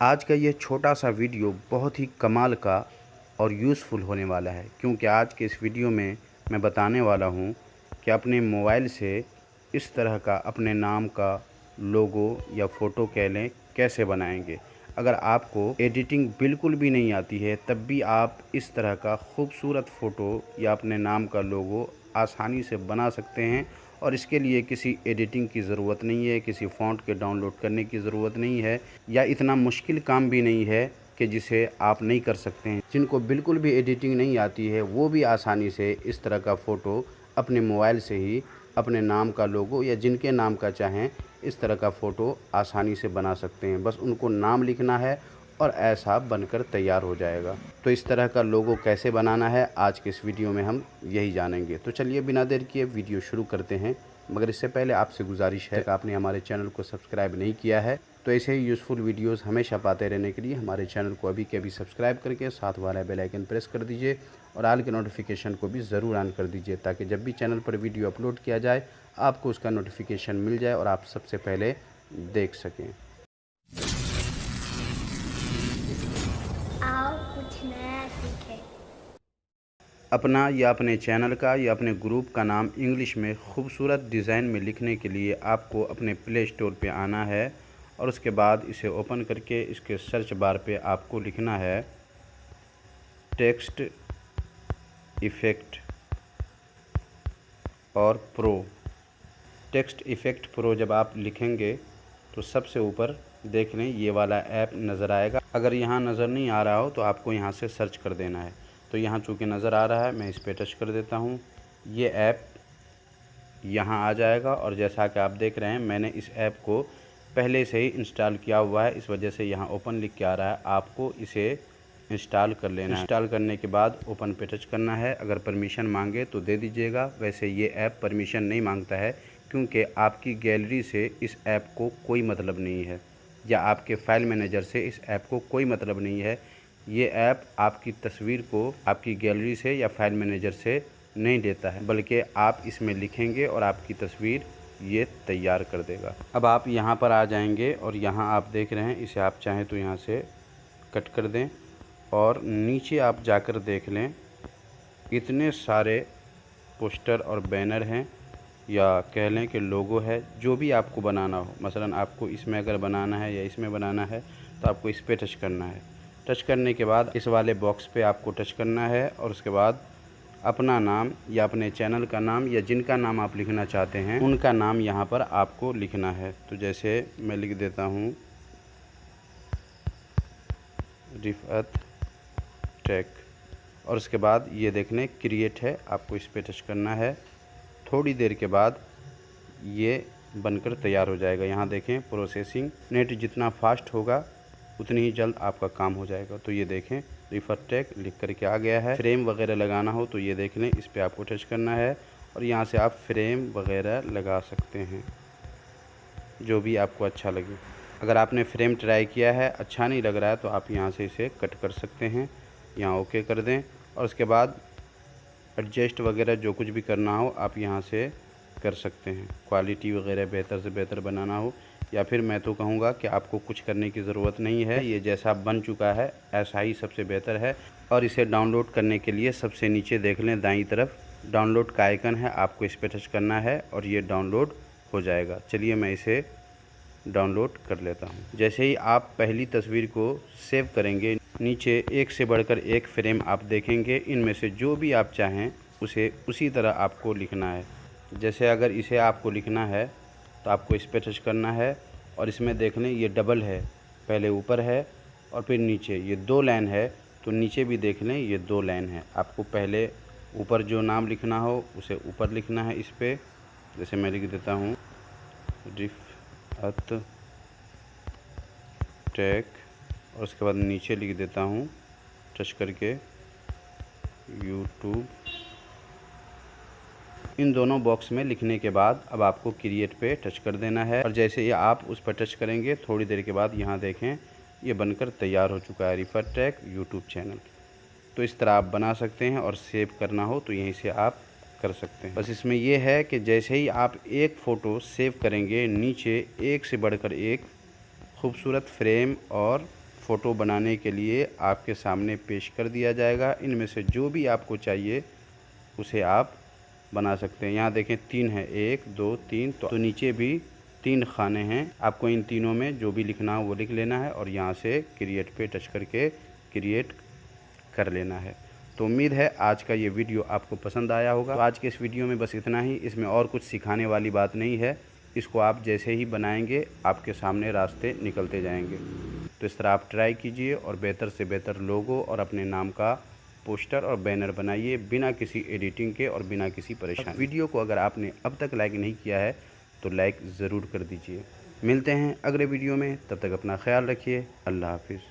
आज का ये छोटा सा वीडियो बहुत ही कमाल का और यूज़फुल होने वाला है, क्योंकि आज के इस वीडियो में मैं बताने वाला हूँ कि अपने मोबाइल से इस तरह का अपने नाम का लोगो या फ़ोटो कह लें कैसे बनाएंगे। अगर आपको एडिटिंग बिल्कुल भी नहीं आती है तब भी आप इस तरह का खूबसूरत फ़ोटो या अपने नाम का लोगो आसानी से बना सकते हैं। और इसके लिए किसी एडिटिंग की ज़रूरत नहीं है, किसी फ़ॉन्ट के डाउनलोड करने की ज़रूरत नहीं है, या इतना मुश्किल काम भी नहीं है कि जिसे आप नहीं कर सकते हैं। जिनको बिल्कुल भी एडिटिंग नहीं आती है वो भी आसानी से इस तरह का फ़ोटो अपने मोबाइल से ही अपने नाम का लोगो या जिनके नाम का चाहें इस तरह का फ़ोटो आसानी से बना सकते हैं। बस उनको नाम लिखना है और ऐसा बनकर तैयार हो जाएगा। तो इस तरह का लोगो कैसे बनाना है आज के इस वीडियो में हम यही जानेंगे। तो चलिए बिना देर किए वीडियो शुरू करते हैं। मगर इससे पहले आपसे गुजारिश है कि आपने हमारे चैनल को सब्सक्राइब नहीं किया है तो ऐसे ही यूज़फुल वीडियोस हमेशा पाते रहने के लिए हमारे चैनल को अभी के अभी सब्सक्राइब करके साथ वाला बेल आइकन प्रेस कर दीजिए और ऑल के नोटिफिकेशन को भी ज़रूर ऑन कर दीजिए, ताकि जब भी चैनल पर वीडियो अपलोड किया जाए आपको उसका नोटिफिकेशन मिल जाए और आप सबसे पहले देख सकें। आओ कुछ नया सीखें। अपना या अपने चैनल का या अपने ग्रुप का नाम इंग्लिश में खूबसूरत डिज़ाइन में लिखने के लिए आपको अपने प्ले स्टोर पे आना है और उसके बाद इसे ओपन करके इसके सर्च बार पे आपको लिखना है टेक्स्ट इफ़ेक्ट और प्रो। टेक्स्ट इफ़ेक्ट प्रो जब आप लिखेंगे तो सबसे ऊपर देख लें ये वाला ऐप नज़र आएगा। अगर यहाँ नज़र नहीं आ रहा हो तो आपको यहाँ से सर्च कर देना है। तो यहाँ चूँकि नज़र आ रहा है मैं इस पर टच कर देता हूँ, ये ऐप यहाँ आ जाएगा। और जैसा कि आप देख रहे हैं मैंने इस ऐप को पहले से ही इंस्टॉल किया हुआ है, इस वजह से यहाँ ओपन लिख के आ रहा है। आपको इसे इंस्टॉल कर लेना है। इंस्टॉल करने के बाद ओपन पे टच करना है। अगर परमिशन मांगे तो दे दीजिएगा। वैसे ये ऐप परमिशन नहीं मांगता है क्योंकि आपकी गैलरी से इस ऐप को कोई मतलब नहीं है, या आपके फ़ाइल मैनेजर से इस ऐप को कोई मतलब नहीं है। ये ऐप आपकी तस्वीर को आपकी गैलरी से या फाइल मैनेजर से नहीं लेता है, बल्कि आप इसमें लिखेंगे और आपकी तस्वीर ये तैयार कर देगा। अब आप यहाँ पर आ जाएंगे और यहाँ आप देख रहे हैं, इसे आप चाहें तो यहाँ से कट कर दें और नीचे आप जाकर देख लें इतने सारे पोस्टर और बैनर हैं, या कह लें कि लोगो है। जो भी आपको बनाना हो, मसलन आपको इसमें अगर बनाना है या इसमें बनाना है तो आपको इस पर टच करना है। टच करने के बाद इस वाले बॉक्स पे आपको टच करना है और उसके बाद अपना नाम या अपने चैनल का नाम या जिनका नाम आप लिखना चाहते हैं उनका नाम यहाँ पर आपको लिखना है। तो जैसे मैं लिख देता हूँ रिफ़अत टेक, और उसके बाद ये देख लें क्रिएट है, आपको इस पर टच करना है। थोड़ी देर के बाद ये बनकर तैयार हो जाएगा। यहाँ देखें प्रोसेसिंग, नेट जितना फास्ट होगा उतनी ही जल्द आपका काम हो जाएगा। तो ये देखें रिफ़अत टेक लिख करके आ गया है। फ्रेम वगैरह लगाना हो तो ये देख लें, इस पर आपको टच करना है और यहाँ से आप फ्रेम वगैरह लगा सकते हैं जो भी आपको अच्छा लगे। अगर आपने फ्रेम ट्राई किया है अच्छा नहीं लग रहा है तो आप यहाँ से इसे कट कर सकते हैं। यहाँ ओके कर दें और उसके बाद एडजस्ट वगैरह जो कुछ भी करना हो आप यहाँ से कर सकते हैं। क्वालिटी वगैरह बेहतर से बेहतर बनाना हो, या फिर मैं तो कहूँगा कि आपको कुछ करने की ज़रूरत नहीं है, ये जैसा बन चुका है ऐसा ही सबसे बेहतर है। और इसे डाउनलोड करने के लिए सबसे नीचे देख लें दाईं तरफ डाउनलोड का आइकन है, आपको इस पर टच करना है और ये डाउनलोड हो जाएगा। चलिए मैं इसे डाउनलोड कर लेता हूँ। जैसे ही आप पहली तस्वीर को सेव करेंगे नीचे एक से बढ़कर एक फ्रेम आप देखेंगे, इनमें से जो भी आप चाहें उसे उसी तरह आपको लिखना है। जैसे अगर इसे आपको लिखना है तो आपको इस पर टच करना है और इसमें देख लें ये डबल है, पहले ऊपर है और फिर नीचे ये 2 लाइन है, तो नीचे भी देख लें ये 2 लाइन है। आपको पहले ऊपर जो नाम लिखना हो उसे ऊपर लिखना है इस पर। जैसे मैं लिख देता हूँ रिफ़अत टेक और उसके बाद नीचे लिख देता हूँ टच करके यूट्यूब। इन दोनों बॉक्स में लिखने के बाद अब आपको क्रिएट पे टच कर देना है और जैसे ही आप उस पर टच करेंगे थोड़ी देर के बाद यहाँ देखें ये बनकर तैयार हो चुका है रिफ़अत टेक यूट्यूब चैनल। तो इस तरह आप बना सकते हैं और सेव करना हो तो यहीं से आप कर सकते हैं। बस इसमें यह है कि जैसे ही आप एक फ़ोटो सेव करेंगे नीचे एक से बढ़कर एक खूबसूरत फ्रेम और फ़ोटो बनाने के लिए आपके सामने पेश कर दिया जाएगा। इनमें से जो भी आपको चाहिए उसे आप बना सकते हैं। यहाँ देखें 3 है, 1 2 3, तो नीचे भी 3 खाने हैं। आपको इन तीनों में जो भी लिखना हो वो लिख लेना है और यहाँ से क्रिएट पे टच करके क्रिएट कर लेना है। तो उम्मीद है आज का ये वीडियो आपको पसंद आया होगा। तो आज के इस वीडियो में बस इतना ही। इसमें और कुछ सिखाने वाली बात नहीं है। इसको आप जैसे ही बनाएंगे आपके सामने रास्ते निकलते जाएंगे। तो इस तरह आप ट्राई कीजिए और बेहतर से बेहतर लोगो और अपने नाम का पोस्टर और बैनर बनाइए बिना किसी एडिटिंग के और बिना किसी परेशानी। वीडियो को अगर आपने अब तक लाइक नहीं किया है तो लाइक ज़रूर कर दीजिए। मिलते हैं अगले वीडियो में, तब तक अपना ख्याल रखिए। अल्लाह हाफिज़।